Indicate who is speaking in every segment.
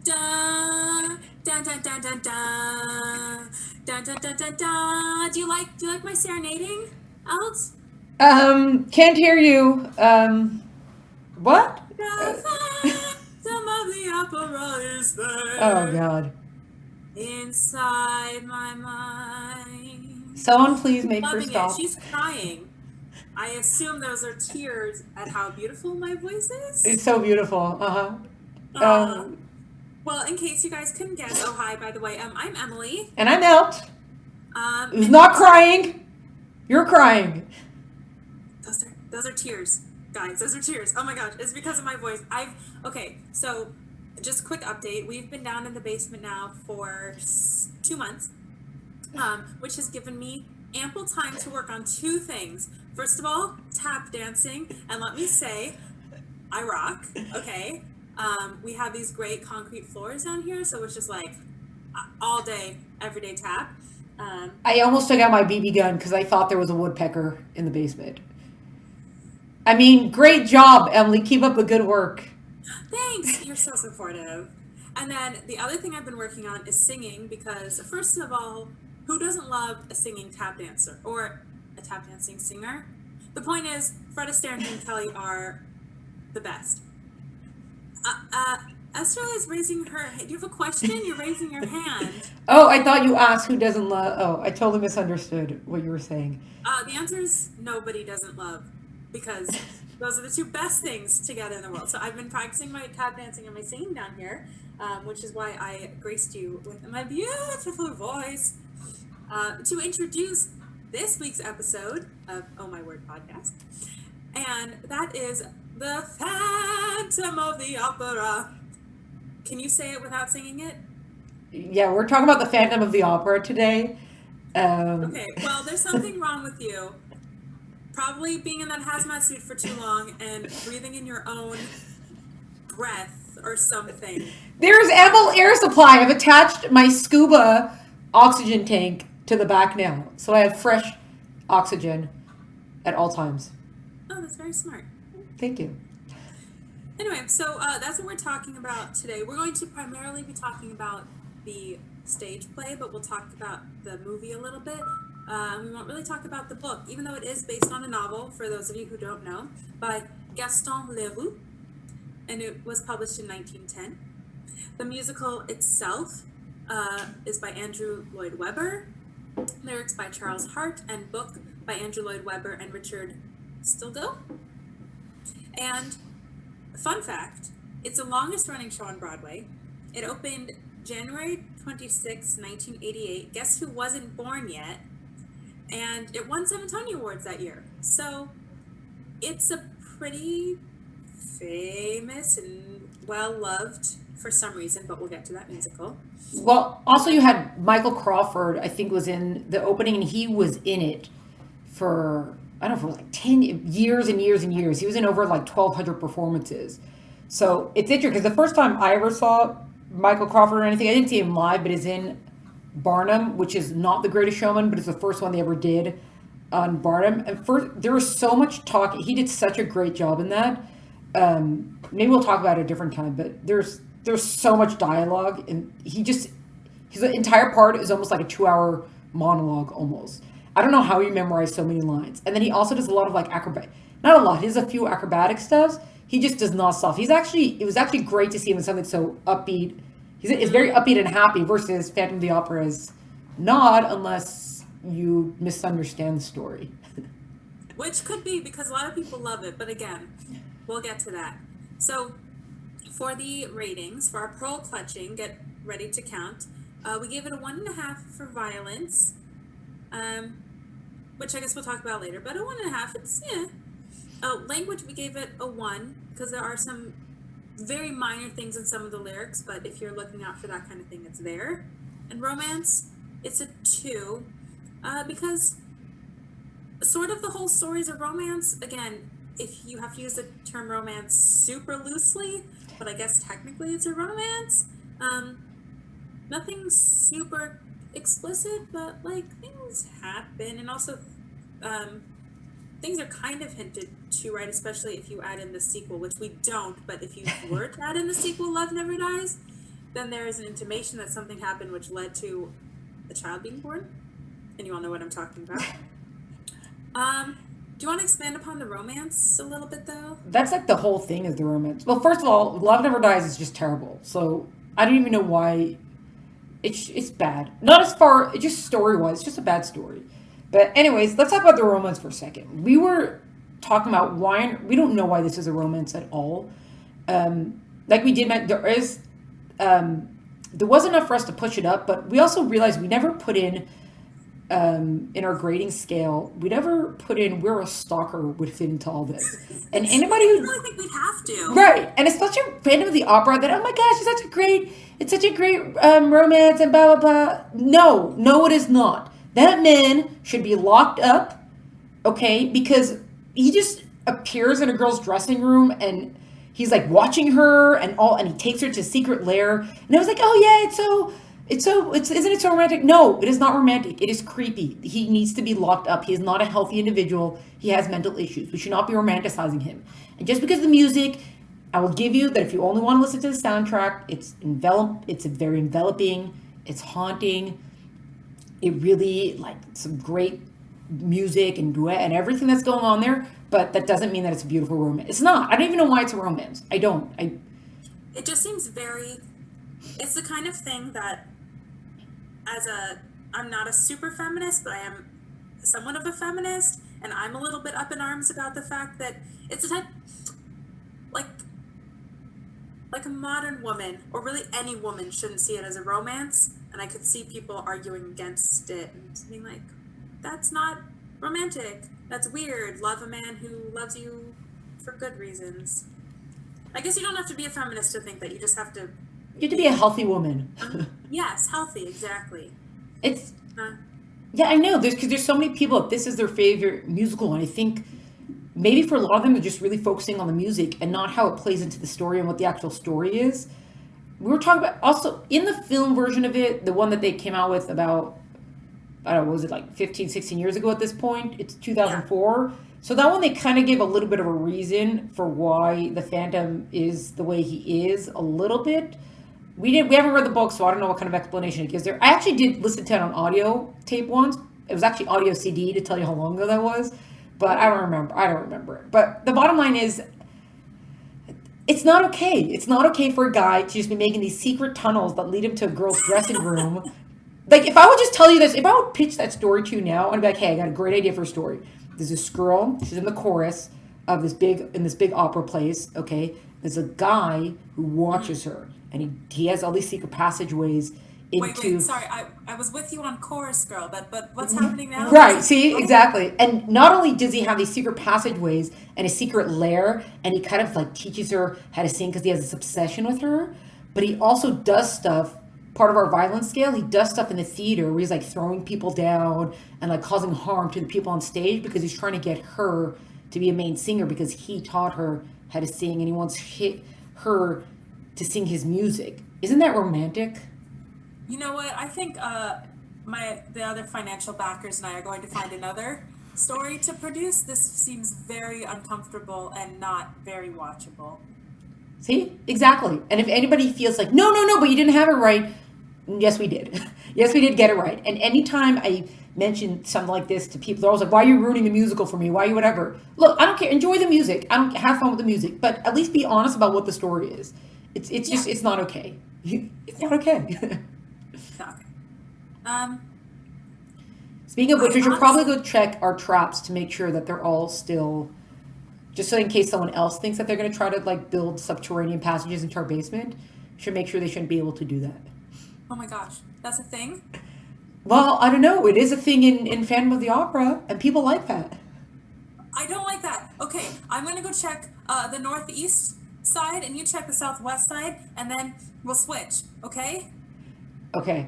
Speaker 1: da da da da da da da da da da da. Do you like my serenading, Alex?
Speaker 2: Can't hear you. What?
Speaker 1: The phantom of the opera is
Speaker 2: Oh
Speaker 1: there
Speaker 2: God.
Speaker 1: inside my mind.
Speaker 2: Someone please make her
Speaker 1: Loving it.
Speaker 2: stop.
Speaker 1: She's crying. I assume those are tears at how beautiful my voice is.
Speaker 2: It's so beautiful. Uh-huh.
Speaker 1: Uh,
Speaker 2: Um,
Speaker 1: well, in case you guys couldn't guess, oh hi, by the way, I'm Emily.
Speaker 2: and I'm out. Who's
Speaker 1: And
Speaker 2: not
Speaker 1: today
Speaker 2: crying? You're crying.
Speaker 1: those are tears, guys. Those are tears. Oh my gosh, it's because of my voice. Okay. So, just a quick update. We've been down in the basement now for 2 months, which has given me ample time to work on two things. First of all, tap dancing, and let me say, I rock. Okay. We have these great concrete floors down here, so it's just like all day, everyday tap.
Speaker 2: I almost took out my BB gun because I thought there was a woodpecker in the basement. I mean, great job, Emily. Keep up the good work.
Speaker 1: Thanks, you're so supportive. And then the other thing I've been working on is singing because, first of all, who doesn't love a singing tap dancer or a tap dancing singer? The point is, Fred Astaire and Gene Kelly are the best. Esther is raising her hand. Do you have a question? You're raising your hand.
Speaker 2: Oh, I thought you asked who doesn't love. Oh, I totally misunderstood what you were saying.
Speaker 1: The answer is nobody doesn't love because those are the two best things together in the world. So I've been practicing my tap dancing and my singing down here, which is why I graced you with my beautiful voice to introduce this week's episode of Oh My Word podcast. And that is The Phantom of the Opera. Can you say it without singing it?
Speaker 2: Yeah, we're talking about the Phantom of the Opera today.
Speaker 1: Okay, well, there's something wrong with you. Probably being in that hazmat suit for too long and breathing in your own breath or something.
Speaker 2: There's ample air supply. I've attached my scuba oxygen tank to the back now, so I have fresh oxygen at all times.
Speaker 1: Oh, that's very smart.
Speaker 2: Thank you.
Speaker 1: Anyway, so that's what we're talking about today. We're going to primarily be talking about the stage play, but we'll talk about the movie a little bit. We won't really talk about the book, even though it is based on a novel, for those of you who don't know, by Gaston Leroux, and it was published in 1910. The musical itself is by Andrew Lloyd Weber, lyrics by Charles Hart, and book by Andrew Lloyd Weber and Richard Stilgoe. And fun fact, it's the longest running show on Broadway. It opened January 26, 1988. Guess who wasn't born yet? And it won 7 Tony Awards that year. So it's a pretty famous and well-loved for some reason, but we'll get to that musical.
Speaker 2: Well, also you had Michael Crawford, I think, was in the opening, and he was in it for, I don't know, for like 10 years and years and years. He was in over like 1,200 performances. So it's interesting because the first time I ever saw Michael Crawford or anything, I didn't see him live, but is in Barnum, which is not The Greatest Showman, but it's the first one they ever did on Barnum. And first, there was so much talk. He did such a great job in that. Maybe we'll talk about it a different time, but there's so much dialogue, and his entire part is almost like a 2 hour monologue almost. I don't know how he memorized so many lines. And then he also does a lot of like not a lot. He does a few acrobatic stuff. He just does not stop. It was actually great to see him in something so upbeat. He's very upbeat and happy versus Phantom of the Opera is not, unless you misunderstand the story.
Speaker 1: Which could be because a lot of people love it, but again, we'll get to that. So for the ratings, for our pearl clutching, get ready to count. We gave it a 1.5 for violence, which I guess we'll talk about later, but a 1.5, it's, yeah. Language, we gave it a 1 because there are some very minor things in some of the lyrics, but if you're looking out for that kind of thing, it's there. And romance, it's a 2 because sort of the whole story is a romance. Again, if you have to use the term romance super loosely, but I guess technically it's a romance. Nothing super explicit, but like things happen, and also things are kind of hinted to, right? Especially if you add in the sequel, which we don't, but if you were to add in the sequel, Love Never Dies, then there is an intimation that something happened which led to a child being born. And you all know what I'm talking about. Do you want to expand upon the romance a little bit, though?
Speaker 2: That's like the whole thing is the romance. Well, first of all, Love Never Dies is just terrible. So I don't even know why. It's bad. Not as far, it just story-wise, it's just a bad story. But anyways, let's talk about the romance for a second. We were talking about why, we don't know why this is a romance at all. Like we did, there wasn't enough for us to push it up, but we also realized we never put in our grading scale, we never put in where a stalker would fit into all this. And anybody who...
Speaker 1: I really think we'd have to.
Speaker 2: Right. And especially Phantom of the Opera, that, oh my gosh, it's such a great romance and blah, blah, blah. No, it is not. That man should be locked up, okay? Because he just appears in a girl's dressing room and he's like watching her and he takes her to a secret lair. And I was like, oh yeah, isn't it so romantic? No, it is not romantic. It is creepy. He needs to be locked up. He is not a healthy individual. He has mental issues. We should not be romanticizing him. And just because of the music, I will give you that if you only want to listen to the soundtrack, it's very enveloping. It's haunting. It really, like, some great music and duet and everything that's going on there. But that doesn't mean that it's a beautiful romance. It's not. I don't even know why it's a romance. I don't.
Speaker 1: It just seems it's the kind of thing that I'm not a super feminist, but I am somewhat of a feminist, and I'm a little bit up in arms about the fact that it's a type, like a modern woman, or really any woman, shouldn't see it as a romance, and I could see people arguing against it and being like, that's not romantic, that's weird, love a man who loves you for good reasons. I guess you don't have to be a feminist to think that, you just have to...
Speaker 2: You have to be a healthy woman.
Speaker 1: Yes, healthy, exactly.
Speaker 2: Yeah, I know. There's so many people that this is their favorite musical, and I think maybe for a lot of them they're just really focusing on the music and not how it plays into the story and what the actual story is. We were talking about also in the film version of it, the one that they came out with about, I don't know, was it like 15, 16 years ago at this point? It's 2004. Yeah. So that one they kind of gave a little bit of a reason for why the Phantom is the way he is a little bit. We haven't read the book, so I don't know what kind of explanation it gives there. I actually did listen to it on audio tape once. It was actually audio CD to tell you how long ago that was, but I don't remember it. But the bottom line is, it's not okay. It's not okay for a guy to just be making these secret tunnels that lead him to a girl's dressing room. Like, if I would just tell you this, if I would pitch that story to you now, I'd be like, hey, I got a great idea for a story. There's this girl, she's in the chorus of this big opera place, okay? There's a guy who watches her. And he has all these secret passageways into...
Speaker 1: Wait, sorry, I was with you on Chorus Girl, but what's happening now?
Speaker 2: Right, see, exactly. And not only does he have these secret passageways and a secret lair, and he kind of like teaches her how to sing because he has this obsession with her, but he also does stuff, part of our violence scale, he does stuff in the theater where he's like throwing people down and like causing harm to the people on stage because he's trying to get her to be a main singer because he taught her how to sing and he wants her to sing his music. Isn't that romantic?
Speaker 1: You know what? I think the other financial backers and I are going to find another story to produce. This seems very uncomfortable and not very watchable.
Speaker 2: See? Exactly. And if anybody feels like, no, but you didn't have it right, yes, we did. Yes, we did get it right. And anytime I mention something like this to people, they're always like, why are you ruining the musical for me? Why are you whatever? Look, I don't care. Enjoy the music. I don't have fun with the music. But at least be honest about what the story is. It's just, it's not okay. It's not okay.
Speaker 1: It's not okay.
Speaker 2: Speaking of which, we should probably go check our traps to make sure that they're all still, just so in case someone else thinks that they're going to try to like build subterranean passages into our basement, should make sure they shouldn't be able to do that.
Speaker 1: Oh my gosh, that's a thing?
Speaker 2: Well, I don't know. It is a thing in Phantom of the Opera, and people like that.
Speaker 1: I don't like that. Okay, I'm going to go check the northeast side, and you check the southwest side, and then we'll switch, okay?
Speaker 2: Okay.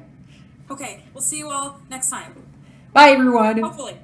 Speaker 1: Okay, we'll see you all next time.
Speaker 2: Bye, everyone.
Speaker 1: Hopefully.